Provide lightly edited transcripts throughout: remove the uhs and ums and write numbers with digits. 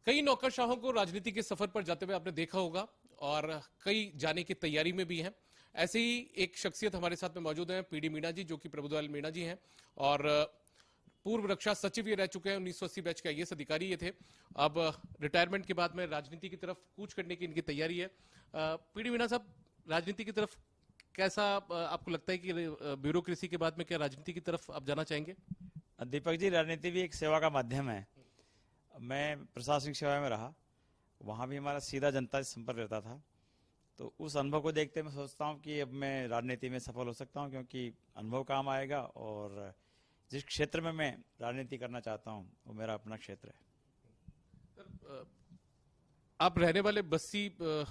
कई नौकरशाहों को राजनीति के सफर पर जाते हुए आपने देखा होगा और कई जाने की तैयारी में भी हैं। ऐसे ही एक शख्सियत हमारे साथ में मौजूद है, पीडी मीणा जी, जो कि प्रभुदयाल मीणा जी हैं और पूर्व रक्षा सचिव ये रह चुके हैं। 1980 बैच के आईएएस अधिकारी ये थे। अब रिटायरमेंट के बाद में राजनीति की तरफ कूच करने की इनकी तैयारी है। पीडी मीणा साहब, राजनीति की तरफ कैसा आपको लगता है कि ब्यूरोक्रेसी के बाद में क्या राजनीति की तरफ आप जाना चाहेंगे? दीपक जी, राजनीति भी एक सेवा का माध्यम है। मैं प्रशासनिक सेवा में रहा, वहाँ भी हमारा सीधा जनता से संपर्क रहता था। तो उस अनुभव को देखते मैं सोचता हूँ कि अब मैं राजनीति में सफल हो सकता हूँ, क्योंकि अनुभव काम आएगा और जिस क्षेत्र में मैं राजनीति करना चाहता हूँ वो मेरा अपना क्षेत्र है। आप रहने वाले बस्सी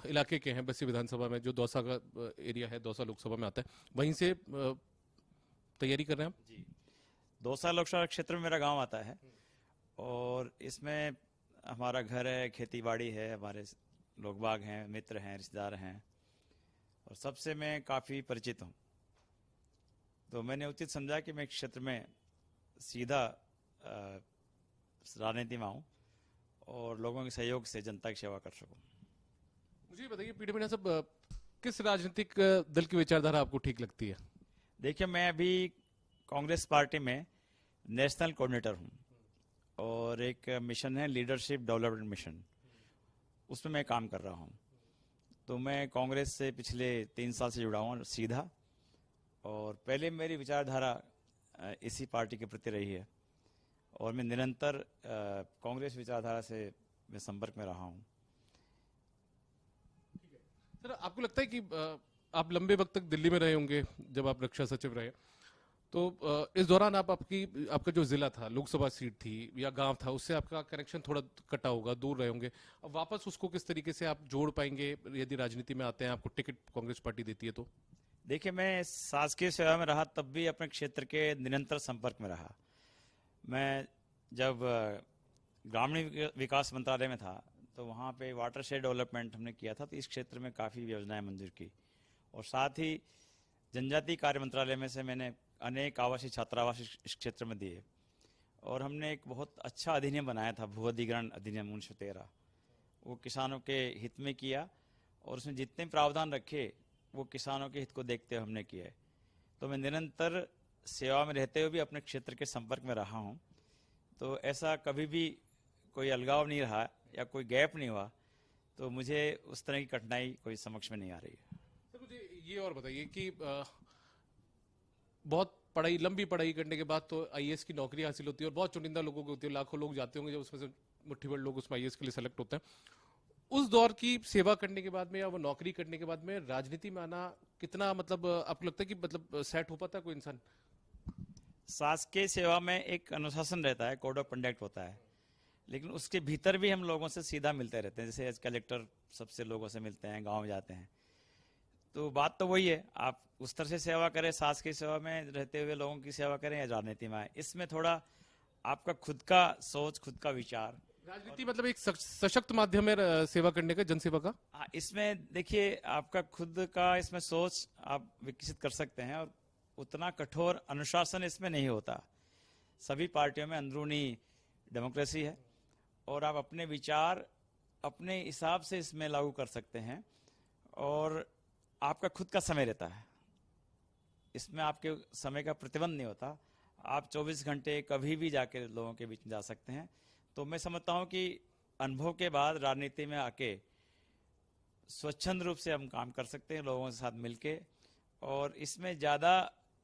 इलाके के हैं, बस्सी विधानसभा में जो दौसा का एरिया है, दौसा लोकसभा में आता है, वहीं से तैयारी कर रहे हैं आप? जी, दौसा लोकसभा क्षेत्र में मेरा गांव आता है और इसमें हमारा घर है, खेती बाड़ी है, हमारे लोग बाग हैं, मित्र हैं, रिश्तेदार हैं और सबसे मैं काफ़ी परिचित हूँ। तो मैंने उचित समझा कि मैं इस क्षेत्र में सीधा राजनीति में आऊँ और लोगों के सहयोग से जनता की सेवा कर सकूँ। मुझे बताइए पीडी मीणा साहब, किस राजनीतिक दल की विचारधारा आपको ठीक लगती है? देखिए, मैं अभी कांग्रेस पार्टी में नेशनल कोऑर्डिनेटर हूँ और एक मिशन है लीडरशिप डेवलपमेंट मिशन, उसमें मैं काम कर रहा हूँ। तो मैं कांग्रेस से पिछले 3 साल से जुड़ा हूँ सीधा, और पहले मेरी विचारधारा इसी पार्टी के प्रति रही है और मैं निरंतर कांग्रेस विचारधारा से मैं संपर्क में रहा हूँ। सर, आपको लगता है कि आप लंबे वक्त तक दिल्ली में रहे होंगे जब आप रक्षा सचिव रहे, तो इस दौरान आपका जो जिला था, लोकसभा सीट थी या गांव था, उससे आपका कनेक्शन थोड़ा कटा होगा, दूर रहे होंगे। अब वापस उसको किस तरीके से आप जोड़ पाएंगे यदि राजनीति में आते हैं, आपको टिकट कांग्रेस पार्टी देती है तो? देखिए, मैं शासकीय सेवा में रहा तब भी अपने क्षेत्र के निरंतर संपर्क में रहा। मैं जब ग्रामीण विकास मंत्रालय में था तो वहाँ पे वाटर शेड डेवलपमेंट हमने किया था, तो इस क्षेत्र में काफ़ी योजनाएं मंजूर की और साथ ही जनजातीय कार्य मंत्रालय में से मैंने अनेक आवासीय छात्रावास इस क्षेत्र में दिए और हमने एक बहुत अच्छा अधिनियम बनाया था, भू अधिग्रहण अधिनियम 1913। वो किसानों के हित में किया और उसमें जितने प्रावधान रखे वो किसानों के हित को देखते हुए हमने किए। तो मैं निरंतर सेवा में रहते हुए भी अपने क्षेत्र के संपर्क में रहा हूँ, तो ऐसा कभी भी कोई अलगाव नहीं रहा या कोई गैप नहीं हुआ, तो मुझे उस तरह की कठिनाई कोई समक्ष में नहीं आ रही है। सर, मुझे ये और बताइए कि बहुत लंबी पढ़ाई करने के बाद तो आईएएस की नौकरी हासिल होती है और बहुत चुनिंदा लोगों को होती है, लाखों लोग जाते होंगे, जब उसमें से मुट्ठी भर लोग उसमें आईएएस के लिए सेलेक्ट होते हैं। उस दौर की सेवा करने के बाद में या वो नौकरी करने के बाद में राजनीति में आना कितना, मतलब आपको लगता है कि सेट हो पाता है कोई इंसान? शासकीय सेवा में एक अनुशासन रहता है, कोड ऑफ कंडक्ट होता है, लेकिन उसके भीतर भी हम लोगों से सीधा मिलते रहते हैं। जैसे एज कलेक्टर सबसे लोगों से मिलते हैं, गांव जाते हैं, तो बात तो वही है, आप उस तरह से सेवा करें, शासकीय सेवा में रहते हुए लोगों की सेवा करें या राजनीति में आए, इसमें थोड़ा आपका खुद का सोच, खुद का विचार। राजनीति मतलब एक सशक्त माध्यम है सेवा करने का, जनसेवा का। हाँ, इसमें देखिए आपका खुद का इसमें सोच आप विकसित कर सकते हैं और उतना कठोर अनुशासन इसमें नहीं होता। सभी पार्टियों में अंदरूनी डेमोक्रेसी है और आप अपने विचार अपने हिसाब से इसमें लागू कर सकते हैं और आपका खुद का समय रहता है, इसमें आपके समय का प्रतिबंध नहीं होता। आप 24 घंटे कभी भी जाके लोगों के बीच में जा सकते हैं। तो मैं समझता हूं कि अनुभव के बाद राजनीति में आके स्वच्छंद रूप से हम काम कर सकते हैं लोगों के साथ मिलके, और इसमें ज़्यादा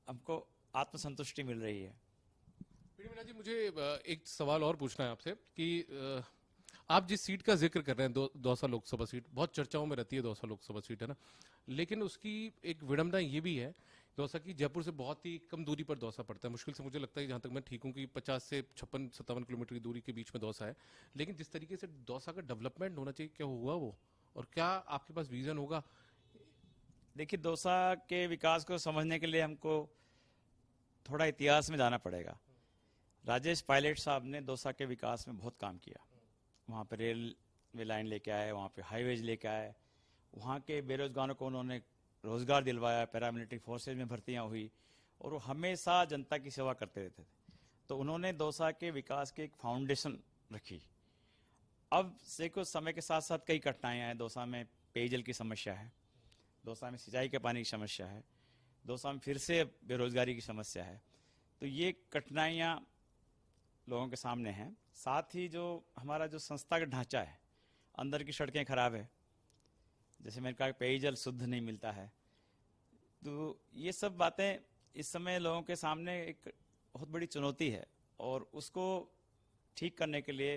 हमको आत्मसंतुष्टि मिल रही है। पीडी मीणा जी, मुझे एक सवाल और पूछना है आपसे कि आप जिस सीट का जिक्र कर रहे हैं, दौसा लोकसभा सीट बहुत चर्चाओं में रहती है, दौसा लोकसभा सीट है ना, लेकिन उसकी एक विडंबना ये भी है, दौसा की जयपुर से बहुत ही कम दूरी पर दौसा पड़ता है। मुश्किल से मुझे लगता है, जहां तक मैं ठीक हूं, कि 50 से 56-57 किलोमीटर की दूरी के बीच में दौसा है। लेकिन जिस तरीके से दौसा का डेवलपमेंट होना चाहिए, क्या हुआ वो, और क्या आपके पास विजन होगा? देखिए, दौसा के विकास को समझने के लिए हमको थोड़ा इतिहास में जाना पड़ेगा। राजेश पायलट साहब ने दौसा के विकास में बहुत काम किया। वहाँ पे रेलवे लाइन लेके आए, वहाँ पे हाईवेज लेके आए, वहाँ के बेरोजगारों को उन्होंने रोजगार दिलवाया, पैरामिलिट्री फोर्सेज में भर्तियाँ हुई और वो हमेशा जनता की सेवा करते रहते थे। तो उन्होंने दौसा के विकास की एक फाउंडेशन रखी अब से कुछ समय के साथ साथ कई कठिनाइयां हैं। दौसा में पेयजल की समस्या है, दौसा में सिंचाई के पानी की समस्या है, दौसा में फिर से बेरोजगारी की समस्या है। तो ये कठिनाइयां लोगों के सामने हैं। साथ ही जो हमारा जो संस्था का ढांचा है, अंदर की सड़कें खराब है, जैसे मैंने कहा पेयजल शुद्ध नहीं मिलता है। तो ये सब बातें इस समय लोगों के सामने एक बहुत बड़ी चुनौती है, और उसको ठीक करने के लिए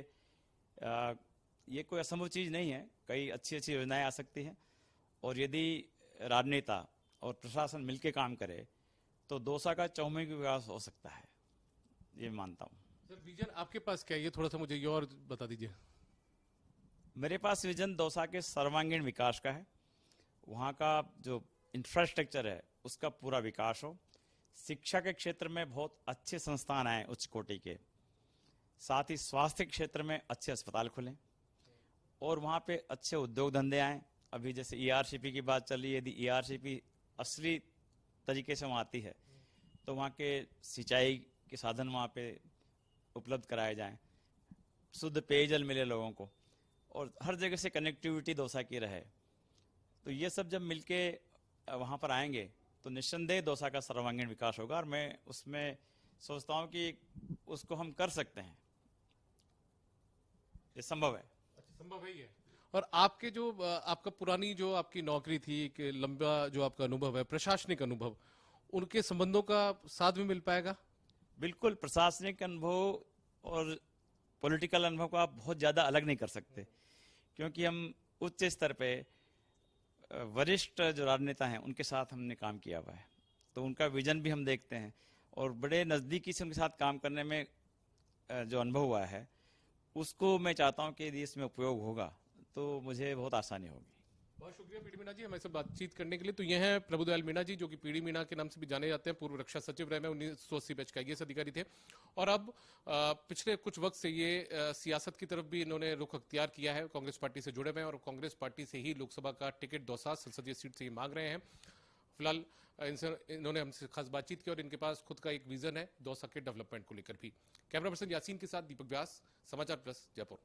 ये कोई असंभव चीज़ नहीं है। कई अच्छी अच्छी योजनाएं आ सकती हैं, और यदि राजनेता और प्रशासन मिलकर काम करे तो दौसा का चौमुखी विकास हो सकता है, ये मानता हूँ। सर विजन आपके पास क्या है, ये थोड़ा सा मुझे ये और बता दीजिए। मेरे पास विजन दौसा के सर्वांगीण विकास का है। वहाँ का जो इंफ्रास्ट्रक्चर है उसका पूरा विकास हो, शिक्षा के क्षेत्र में बहुत अच्छे संस्थान आए उच्च कोटि के, साथ ही स्वास्थ्य के क्षेत्र में अच्छे अस्पताल खुलें, और वहाँ पे अच्छे उद्योग धंधे आए। अभी जैसे ईआरसीपी की बात चल रही है, यदि ईआरसीपी असली तरीके से वहाँ आती है तो वहाँ के सिंचाई के साधन वहाँ पे उपलब्ध कराए जाएं, शुद्ध पेयजल मिले लोगों को, और हर जगह से कनेक्टिविटी दौसा की रहे। तो ये सब जब मिलके वहाँ पर आएंगे तो निस्संदेह दौसा का सर्वांगीण विकास होगा, और मैं उसमें सोचता हूँ कि उसको हम कर सकते हैं, ये संभव है। अच्छा, संभव है ये। और आपके जो आपका पुरानी जो आपकी नौकरी थी, कि लंबा जो आपका अनुभव है, प्रशासनिक अनुभव, उनके संबंधों का साथ भी मिल पाएगा? बिल्कुल, प्रशासनिक अनुभव और पॉलिटिकल अनुभव को आप बहुत ज़्यादा अलग नहीं कर सकते, क्योंकि हम उच्च स्तर पे वरिष्ठ जो राजनेता हैं उनके साथ हमने काम किया हुआ है, तो उनका विजन भी हम देखते हैं, और बड़े नज़दीकी से उनके साथ काम करने में जो अनुभव हुआ है उसको मैं चाहता हूं कि यदि इसमें उपयोग होगा तो मुझे बहुत आसानी होगी। बहुत शुक्रिया पीडी मीणा जी हमारे साथ बातचीत करने के लिए। तो ये हैं प्रभुदयाल मीणा जी, जो कि पीडी मीणा के नाम से भी जाने जाते हैं, पूर्व रक्षा सचिव रहे हैं, 1980 बैच का आईएएस अधिकारी थे, और अब पिछले कुछ वक्त से ये सियासत की तरफ भी इन्होंने रुख अख्तियार किया है, कांग्रेस पार्टी से जुड़े हुए हैं, और कांग्रेस पार्टी से ही लोकसभा का टिकट दौसा संसदीय सीट से ही मांग रहे हैं। फिलहाल इन्होंने हमसे खास बातचीत की, और इनके पास खुद का एक विजन है दौसा के डेवलपमेंट को लेकर भी। कैमरा पर्सन यासीन के साथ दीपक व्यास, समाचार प्लस, जयपुर।